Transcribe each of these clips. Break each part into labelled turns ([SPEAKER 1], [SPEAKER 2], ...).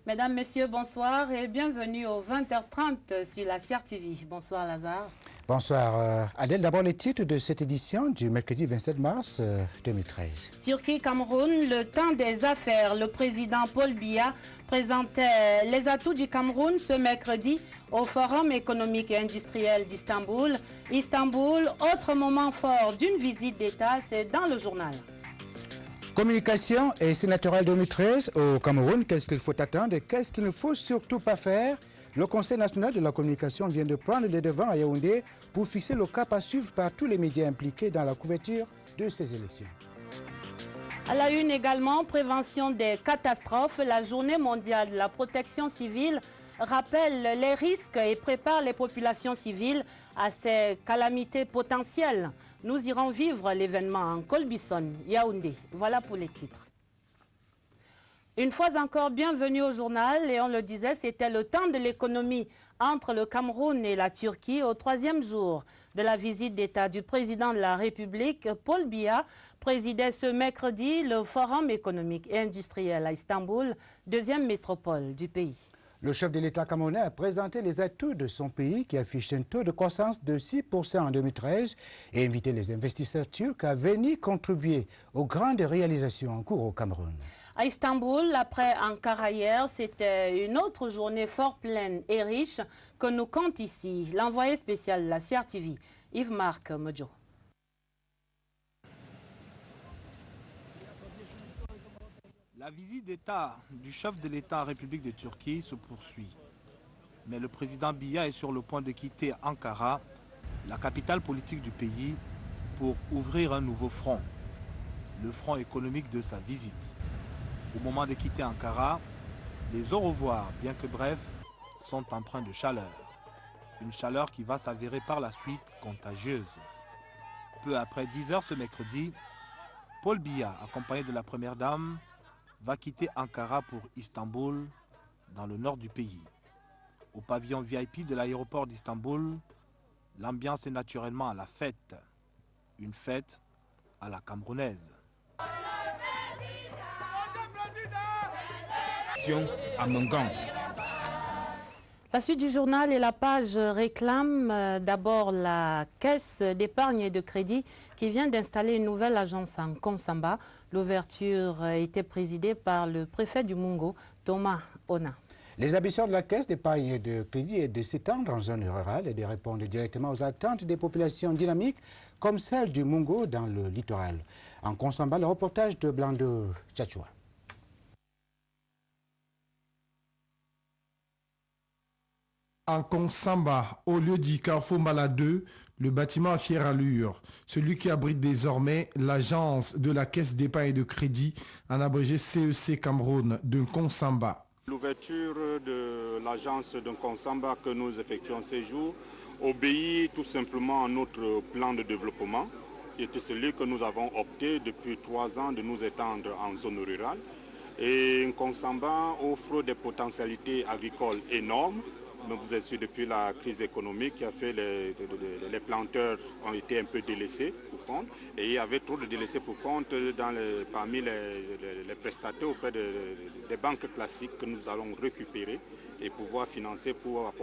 [SPEAKER 1] Mesdames, Messieurs, bonsoir et bienvenue au 20h30 sur la CRTV. Bonsoir Lazare.
[SPEAKER 2] Bonsoir Adèle. D'abord les titres de cette édition du mercredi 27 mars 2013.
[SPEAKER 1] Turquie-Cameroun, le temps des affaires. Le président Paul Biya présentait les atouts du Cameroun ce mercredi au Forum économique et industriel d'Istanbul. Istanbul, autre moment fort d'une visite d'État, c'est dans le journal.
[SPEAKER 2] Communication et sénatoriale 2013 au Cameroun, qu'est-ce qu'il faut attendre et qu'est-ce qu'il ne faut surtout pas faire? Le Conseil national de la communication vient de prendre les devants à Yaoundé pour fixer le cap à suivre par tous les médias impliqués dans la couverture de ces élections.
[SPEAKER 1] À la une également, prévention des catastrophes, la journée mondiale de la protection civile rappelle les risques et prépare les populations civiles à ces calamités potentielles. Nous irons vivre l'événement en Colbison, Yaoundé. Voilà pour les titres. Une fois encore, bienvenue au journal. Et on le disait, c'était le temps de l'économie entre le Cameroun et la Turquie au 3e jour de la visite d'État du président de la République. Paul Biya présidait ce mercredi le Forum économique et industriel à Istanbul, 2e métropole du pays.
[SPEAKER 2] Le chef de l'État camerounais a présenté les atouts de son pays qui affiche un taux de croissance de 6% en 2013 et invité les investisseurs turcs à venir contribuer aux grandes réalisations en cours au Cameroun.
[SPEAKER 1] À Istanbul, après Ankara hier, c'était une autre journée fort pleine et riche que nous compte ici l'envoyé spécial de la CRTV, Yves-Marc Modjo.
[SPEAKER 3] La visite d'État du chef de l'État en République de Turquie se poursuit. Mais le président Biya est sur le point de quitter Ankara, la capitale politique du pays, pour ouvrir un nouveau front, le front économique de sa visite. Au moment de quitter Ankara, les au revoir, bien que brefs, sont empreints de chaleur. Une chaleur qui va s'avérer par la suite contagieuse. Peu après 10 h ce mercredi, Paul Biya, accompagné de la première dame, va quitter Ankara pour Istanbul, dans le nord du pays. Au pavillon VIP de l'aéroport d'Istanbul, l'ambiance est naturellement à la fête. Une fête à la camerounaise.
[SPEAKER 4] À Mengan.
[SPEAKER 1] La suite du journal et la page réclament d'abord la caisse d'épargne et de crédit qui vient d'installer une nouvelle agence en Konsamba. L'ouverture a été présidée par le préfet du Mungo, Thomas Ona.
[SPEAKER 2] Les ambitions de la caisse d'épargne et de crédit est de s'étendre en zone rurale et de répondre directement aux attentes des populations dynamiques comme celle du Mungo dans le littoral. En Konsamba, le reportage de Blando Tchatchoua.
[SPEAKER 5] En Konsamba, au lieu dit Carrefour Mala 2, le bâtiment à fière allure, celui qui abrite désormais l'agence de la Caisse d'épargne et de crédit, en abrégé CEC Cameroun, de Konsamba.
[SPEAKER 6] L'ouverture de l'agence de Konsamba que nous effectuons ces jours obéit tout simplement à notre plan de développement, qui était celui que nous avons opté depuis 3 ans de nous étendre en zone rurale. Et Konsamba offre des potentialités agricoles énormes. Donc vous êtes sûr, depuis la crise économique qui a fait les planteurs ont été un peu délaissés pour compte et il y avait trop de délaissés pour compte parmi les prestataires auprès des banques classiques que nous allons récupérer et pouvoir financer pour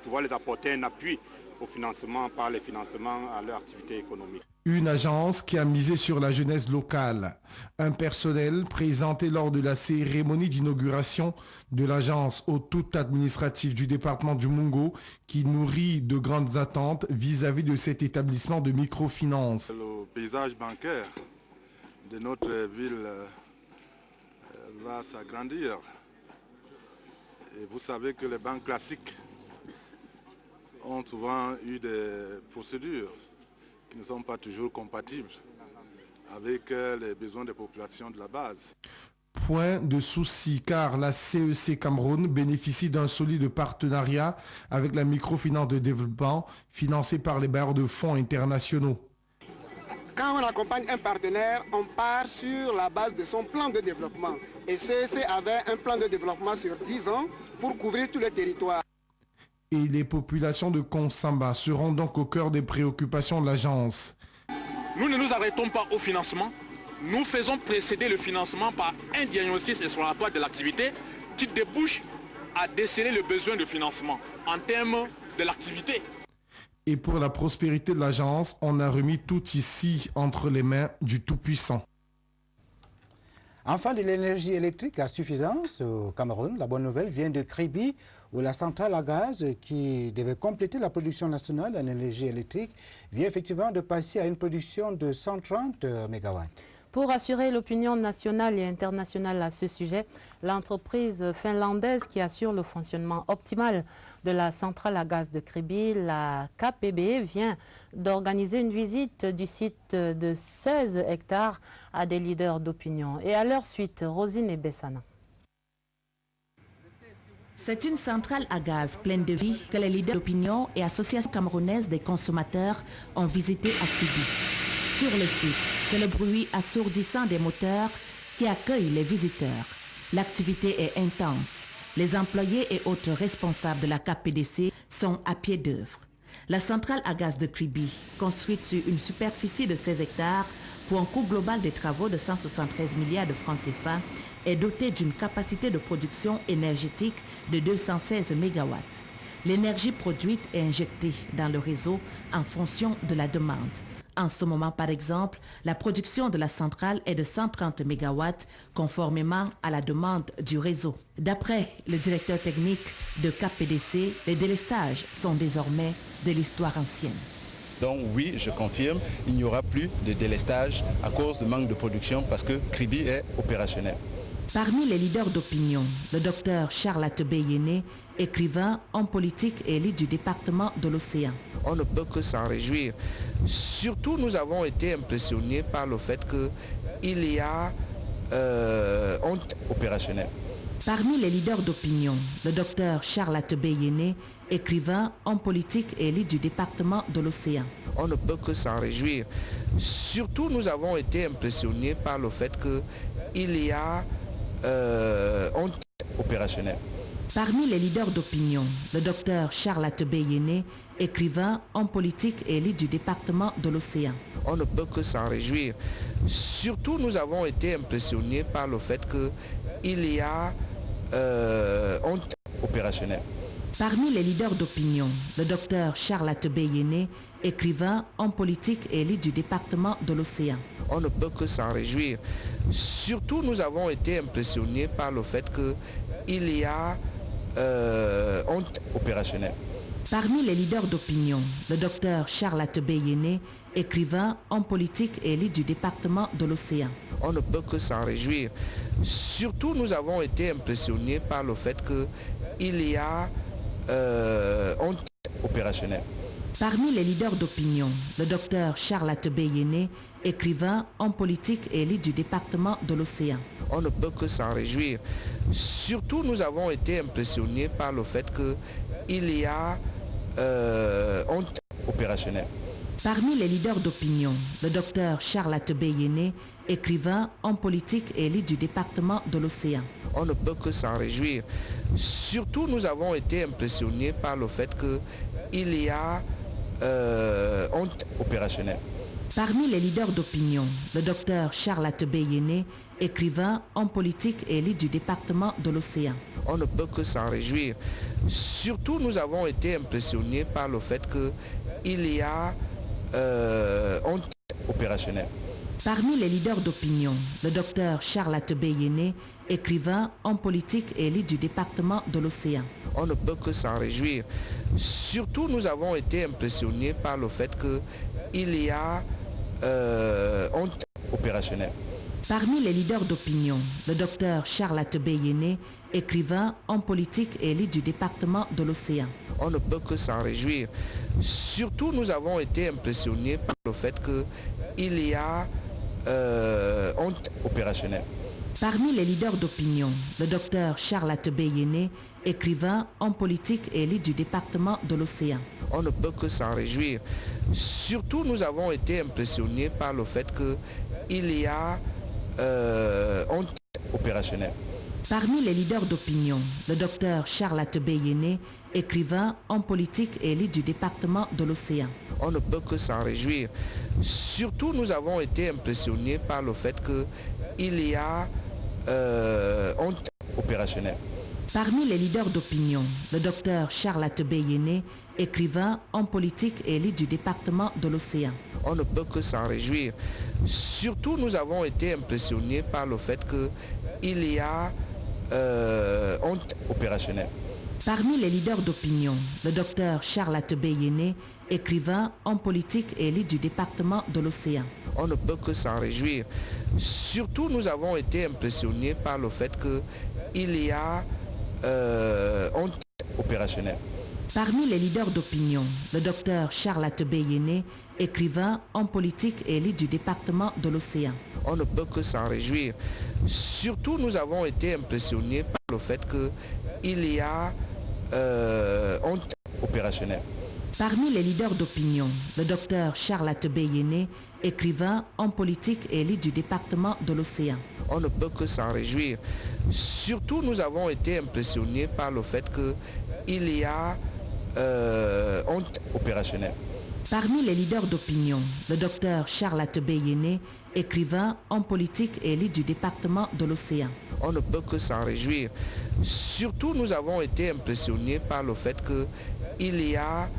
[SPEAKER 6] pouvoir les apporter un appui au financement par les financements à leur activité économique.
[SPEAKER 5] Une agence qui a misé sur la jeunesse locale. Un personnel présenté lors de la cérémonie d'inauguration de l'agence au tout administratif du département du Mungo qui nourrit de grandes attentes vis-à-vis de cet établissement de microfinance.
[SPEAKER 7] Le paysage bancaire de notre ville va s'agrandir. Et vous savez que les banques classiques ont souvent eu des procédures qui ne sont pas toujours compatibles avec les besoins des populations de la base.
[SPEAKER 5] Point de souci car la CEC Cameroun bénéficie d'un solide partenariat avec la microfinance de développement financée par les bailleurs de fonds internationaux.
[SPEAKER 8] Quand on accompagne un partenaire, on part sur la base de son plan de développement. Et CEC avait un plan de développement sur 10 ans pour couvrir tous les territoires.
[SPEAKER 5] Et les populations de Konsamba seront donc au cœur des préoccupations de l'agence.
[SPEAKER 9] Nous ne nous arrêtons pas au financement. Nous faisons précéder le financement par un diagnostic exploratoire de l'activité qui débouche à déceler le besoin de financement en termes de l'activité.
[SPEAKER 5] Et pour la prospérité de l'agence, on a remis tout ici entre les mains du Tout-Puissant.
[SPEAKER 2] Enfin, de l'énergie électrique à suffisance au Cameroun. La bonne nouvelle vient de Kribi, où la centrale à gaz qui devait compléter la production nationale en énergie électrique vient effectivement de passer à une production de 130 MW.
[SPEAKER 1] Pour assurer l'opinion nationale et internationale à ce sujet, l'entreprise finlandaise qui assure le fonctionnement optimal de la centrale à gaz de Kribi, la KPB, vient d'organiser une visite du site de 16 hectares à des leaders d'opinion. Et à leur suite, Rosine et Bessana.
[SPEAKER 4] C'est une centrale à gaz pleine de vie que les leaders d'opinion et associations camerounaises des consommateurs ont visité à Kribi. Sur le site, c'est le bruit assourdissant des moteurs qui accueille les visiteurs. L'activité est intense. Les employés et autres responsables de la KPDC sont à pied d'œuvre. La centrale à gaz de Kribi, construite sur une superficie de 16 hectares pour un coût global des travaux de 173 milliards de francs CFA, est dotée d'une capacité de production énergétique de 216 MW. L'énergie produite est injectée dans le réseau en fonction de la demande. En ce moment, par exemple, la production de la centrale est de 130 MW, conformément à la demande du réseau. D'après le directeur technique de KPDC, les délestages sont désormais de l'histoire ancienne.
[SPEAKER 10] Donc oui, je confirme, il n'y aura plus de délestage à cause du manque de production parce que Kribi est opérationnel.
[SPEAKER 4] Parmi les leaders d'opinion, le docteur Charles Atebé-Yéné, écrivain, homme politique et élu du département de l'Océan.
[SPEAKER 11] On ne peut que s'en réjouir. Surtout, nous avons été impressionnés par le fait qu'il y a
[SPEAKER 10] opérationnel.
[SPEAKER 4] Parmi les leaders d'opinion, le docteur Charles Atebé-Yéné, écrivain, homme politique et élu du département de l'Océan.
[SPEAKER 11] On ne peut que s'en réjouir. Surtout, nous avons été impressionnés par le fait qu'il y a
[SPEAKER 10] opérationnel.
[SPEAKER 4] Parmi les leaders d'opinion, le docteur Charles Atebé-Yéné, écrivain, homme politique et élu du département de l'Océan.
[SPEAKER 11] On ne peut que s'en réjouir. Surtout, nous avons été impressionnés par le fait qu'il y a
[SPEAKER 10] opérationnel.
[SPEAKER 4] Parmi les leaders d'opinion, le docteur Charles Atebé-Yéné, écrivain, homme politique et élu du département de l'Océan.
[SPEAKER 11] On ne peut que s'en réjouir. Surtout, nous avons été impressionnés par le fait qu'il y a
[SPEAKER 10] opérationnel.
[SPEAKER 4] Parmi les leaders d'opinion, le docteur Charles Atebé-Yéné, écrivain, homme politique et élu du département de l'Océan.
[SPEAKER 11] On ne peut que s'en réjouir. Surtout, nous avons été impressionnés par le fait qu'il y a
[SPEAKER 10] opérationnel.
[SPEAKER 4] Parmi les leaders d'opinion, le docteur Charles Atebé-Yéné, écrivain, homme politique et élu du département de l'Océan.
[SPEAKER 11] On ne peut que s'en réjouir. Surtout, nous avons été impressionnés par le fait qu'il y a
[SPEAKER 10] opérationnel.
[SPEAKER 4] Parmi les leaders d'opinion, le docteur Charles Atebé-Yéné, écrivain, homme politique et élu du département de l'Océan.
[SPEAKER 11] On ne peut que s'en réjouir. Surtout, nous avons été impressionnés par le fait qu'il y a
[SPEAKER 10] opérationnel.
[SPEAKER 4] Parmi les leaders d'opinion, le docteur Charles Atebé-Yéné, écrivain, homme politique et élu du département de l'Océan.
[SPEAKER 11] On ne peut que s'en réjouir. Surtout, nous avons été impressionnés par le fait qu'il y a
[SPEAKER 10] opérationnel.
[SPEAKER 4] Parmi les leaders d'opinion, le docteur Charles Atebé-Yéné, écrivain, homme politique et élu du département de l'Océan.
[SPEAKER 11] On ne peut que s'en réjouir. Surtout, nous avons été impressionnés par le fait qu'il y a
[SPEAKER 10] opérationnel.
[SPEAKER 4] Parmi les leaders d'opinion, le docteur Charles Atebé-Yéné, écrivain, homme politique et élu du département de l'Océan.
[SPEAKER 11] On ne peut que s'en réjouir. Surtout, nous avons été impressionnés par le fait qu'il y a
[SPEAKER 10] opérationnel.
[SPEAKER 4] Parmi les leaders d'opinion, le docteur Charles Atebé-Yéné, écrivain, homme politique et élu du département de l'Océan.
[SPEAKER 11] On ne peut que s'en réjouir. Surtout, nous avons été impressionnés par le fait qu'il y a
[SPEAKER 10] opérationnel.
[SPEAKER 4] Parmi les leaders d'opinion, le docteur Charles Atebé-Yéné, écrivain, homme politique et élu du département de l'Océan.
[SPEAKER 11] On ne peut que s'en réjouir. Surtout, nous avons été impressionnés par le fait qu'il y a
[SPEAKER 10] opérationnel.
[SPEAKER 4] Parmi les leaders d'opinion, le docteur Charles Atebeyene, écrivain, homme politique et élu du département de l'Océan.
[SPEAKER 11] On ne peut que s'en réjouir. Surtout, nous avons été impressionnés par le fait qu'il y a honte opérationnelle.
[SPEAKER 4] Parmi les leaders d'opinion, le docteur Charles Atebeyene, écrivain, homme politique et élu du département de l'Océan.
[SPEAKER 11] On ne peut que s'en réjouir. Surtout, nous avons été impressionnés par le fait qu'il y a honte opérationnelle.
[SPEAKER 4] Parmi les leaders d'opinion, le docteur Charles Atebeyene, écrivain, homme politique et élu du département de l'Océan.
[SPEAKER 11] On ne peut que s'en réjouir. Surtout, nous avons été impressionnés par le fait qu'il y a honte opérationnelle.
[SPEAKER 4] Parmi les leaders d'opinion, le docteur Charles Atebeyene, écrivain, homme politique et élu du département de l'Océan.
[SPEAKER 11] On ne peut que s'en réjouir. Surtout, nous avons été impressionnés par le fait qu'il y a honte opérationnelle.
[SPEAKER 4] Parmi les leaders d'opinion, le docteur Charles Atebeyene, écrivain, homme politique et élu du département de l'Océan.
[SPEAKER 11] On ne peut que s'en réjouir. Surtout, nous avons été impressionnés par le fait qu'il y a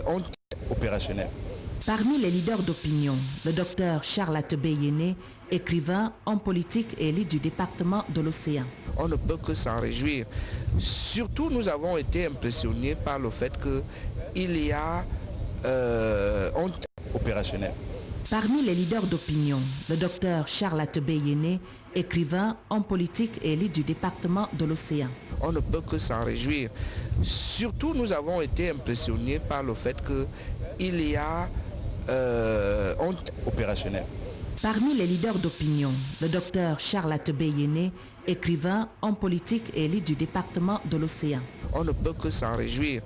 [SPEAKER 11] honte opérationnelle.
[SPEAKER 4] Parmi les leaders d'opinion, le docteur Charles Atebeyene, écrivain, homme politique et élu du département de l'Océan.
[SPEAKER 11] On ne peut que s'en réjouir. Surtout, nous avons été impressionnés par le fait qu'il y a honte opérationnelle.
[SPEAKER 4] Parmi les leaders d'opinion, le docteur Charles Atebeyene, écrivain, homme politique et élu du département de l'Océan.
[SPEAKER 11] On ne peut que s'en réjouir. Surtout, nous avons été impressionnés par le fait qu'il y a honte opérationnelle.
[SPEAKER 4] Parmi les leaders d'opinion, le docteur Charles Atebeyene, écrivain, homme politique et élu du département de l'Océan.
[SPEAKER 11] On ne peut que s'en réjouir.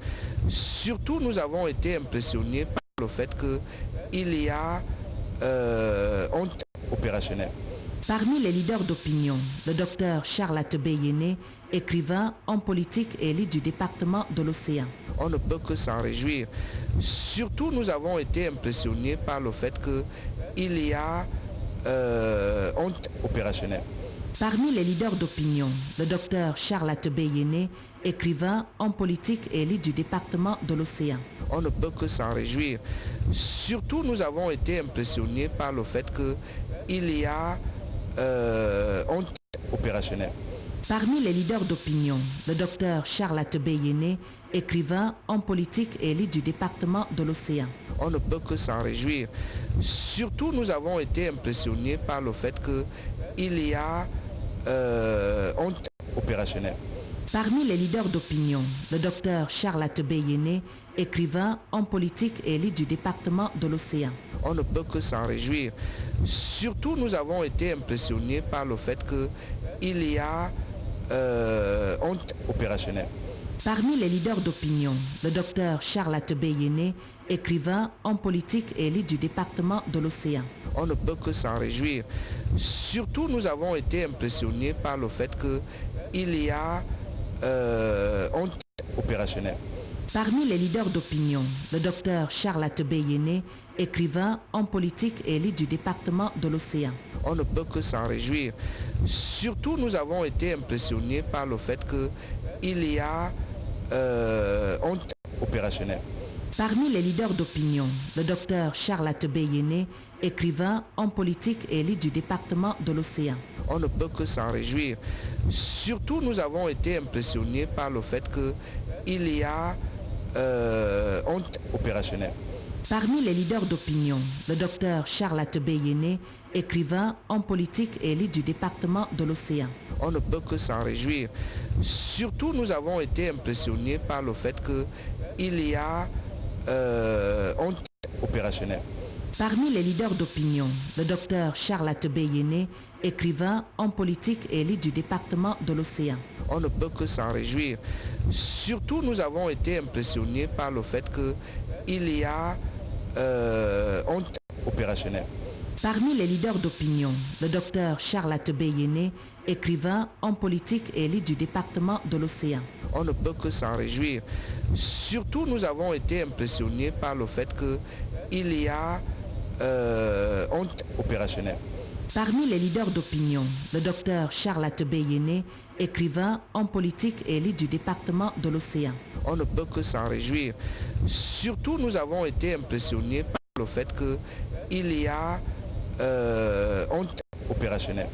[SPEAKER 11] Surtout, nous avons été impressionnés par le fait qu'il y a honte opérationnelle.
[SPEAKER 4] Parmi les leaders d'opinion, le docteur Charles Atebeyene, écrivain, homme politique et élu du département de l'Océan.
[SPEAKER 11] On ne peut que s'en réjouir. Surtout, nous avons été impressionnés par le fait qu'il y a honte opérationnelle.
[SPEAKER 4] Parmi les leaders d'opinion, le docteur Charles Atebeyene, écrivain, homme politique et élu du département de l'Océan.
[SPEAKER 11] On ne peut que s'en réjouir. Surtout, nous avons été impressionnés par le fait qu'il y a honte opérationnelle.
[SPEAKER 4] Parmi les leaders d'opinion, le docteur Charles Atebeyene, écrivain, homme politique et élu du département de l'Océan.
[SPEAKER 11] On ne peut que s'en réjouir. Surtout, nous avons été impressionnés par le fait qu'il y a honte opérationnelle.
[SPEAKER 4] Parmi les leaders d'opinion, le docteur Charles Atebeyene, écrivain, homme politique et élu du département de l'Océan.
[SPEAKER 11] On ne peut que s'en réjouir. Surtout, nous avons été impressionnés par le fait qu'il y a honte opérationnelle.
[SPEAKER 4] Parmi les leaders d'opinion, le docteur Charles Atebeyene, écrivain, homme politique et élu du département de l'Océan.
[SPEAKER 11] On ne peut que s'en réjouir. Surtout, nous avons été impressionnés par le fait qu'il y a honte opérationnelle.
[SPEAKER 4] Parmi les leaders d'opinion, le docteur Charles Atebeyene, écrivain, homme politique et élu du département de l'Océan.
[SPEAKER 11] On ne peut que s'en réjouir. Surtout, nous avons été impressionnés par le fait qu'il y a honte opérationnelle.
[SPEAKER 4] Parmi les leaders d'opinion, le docteur Charles Atebeyene, écrivain, homme politique et élu du département de l'Océan.
[SPEAKER 11] On ne peut que s'en réjouir. Surtout, nous avons été impressionnés par le fait qu'il y a honte opérationnelle.
[SPEAKER 4] Parmi les leaders d'opinion, le docteur Charles Atebeyene, écrivain, homme politique et élu du département de l'Océan.
[SPEAKER 11] On ne peut que s'en réjouir. Surtout, nous avons été impressionnés par le fait qu'il y a honte opérationnelle.
[SPEAKER 4] Parmi les leaders d'opinion, le docteur Charles Atebeyene, écrivain, homme politique et élu du département de l'Océan.
[SPEAKER 11] On ne peut que s'en réjouir. Surtout, nous avons été impressionnés par le fait qu'il y a honte opérationnelle.
[SPEAKER 4] Parmi les leaders d'opinion, le docteur Charles Atebeyene, écrivain, homme politique et élu du département de l'Océan.
[SPEAKER 11] On ne peut que s'en réjouir. Surtout, nous avons été impressionnés par le fait qu'il y a honte opérationnelle.
[SPEAKER 4] Parmi les leaders d'opinion, le docteur Charles Atebeyene, écrivain, homme politique et élu du département de l'Océan.
[SPEAKER 11] On ne peut que s'en réjouir. Surtout, nous avons été impressionnés par le fait qu'il y a
[SPEAKER 10] opérationnel.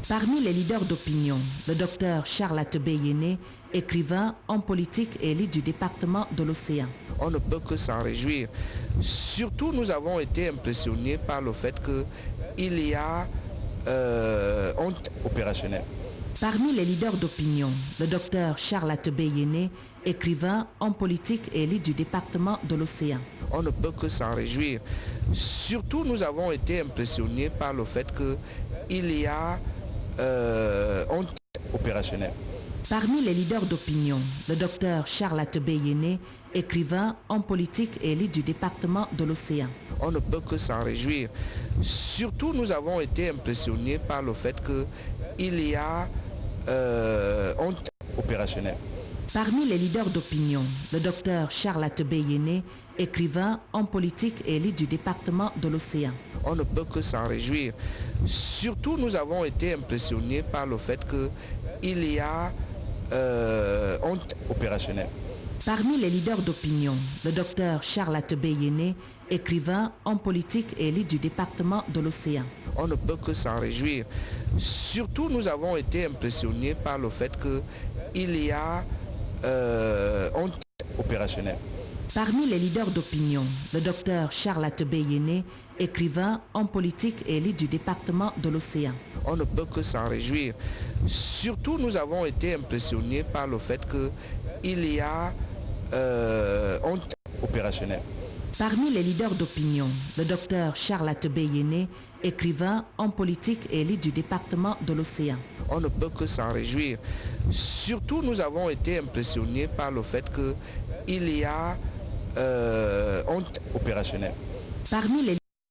[SPEAKER 4] Parmi les leaders d'opinion, le docteur Charles Atebeyene, écrivain, homme politique et élu du département de l'Océan.
[SPEAKER 11] On ne peut que s'en réjouir. Surtout, nous avons été impressionnés par le fait qu'il y a
[SPEAKER 10] opérationnel.
[SPEAKER 4] Parmi les leaders d'opinion, le docteur Charles Atebeyene, écrivain, homme politique et élu du département de l'Océan.
[SPEAKER 11] On ne peut que s'en réjouir. Surtout, nous avons été impressionnés par le fait qu'il y a
[SPEAKER 10] opérationnel.
[SPEAKER 4] Parmi les leaders d'opinion, le docteur Charles Atebeyene, écrivain, homme politique et élu du département de l'Océan.
[SPEAKER 11] On ne peut que s'en réjouir. Surtout, nous avons été impressionnés par le fait qu'il y a
[SPEAKER 10] opérationnel.
[SPEAKER 4] Parmi les leaders d'opinion, le docteur Charles Atebeyene, écrivain, homme politique et élu du département de l'Océan.
[SPEAKER 11] On ne peut que s'en réjouir. Surtout, nous avons été impressionnés par le fait qu'il y a
[SPEAKER 10] opérationnel.
[SPEAKER 4] Parmi les leaders d'opinion, le docteur Charles Atebeyene, écrivain, homme politique et élu du département de l'Océan.
[SPEAKER 11] On ne peut que s'en réjouir. Surtout, nous avons été impressionnés par le fait qu'il y a
[SPEAKER 10] opérationnel.
[SPEAKER 4] Parmi les leaders d'opinion, le docteur Charles Atebeyene, écrivain, homme politique et élu du département de l'Océan.
[SPEAKER 11] On ne peut que s'en réjouir. Surtout, nous avons été impressionnés par le fait qu'il y a
[SPEAKER 10] opérationnel.
[SPEAKER 4] Parmi les leaders d'opinion, le docteur Charles Atebeyene, écrivain, homme politique et élu du département de l'Océan.
[SPEAKER 11] On ne peut que s'en réjouir. Surtout, nous avons été impressionnés par le fait qu'il y a
[SPEAKER 10] opérationnel.
[SPEAKER 4] Parmi les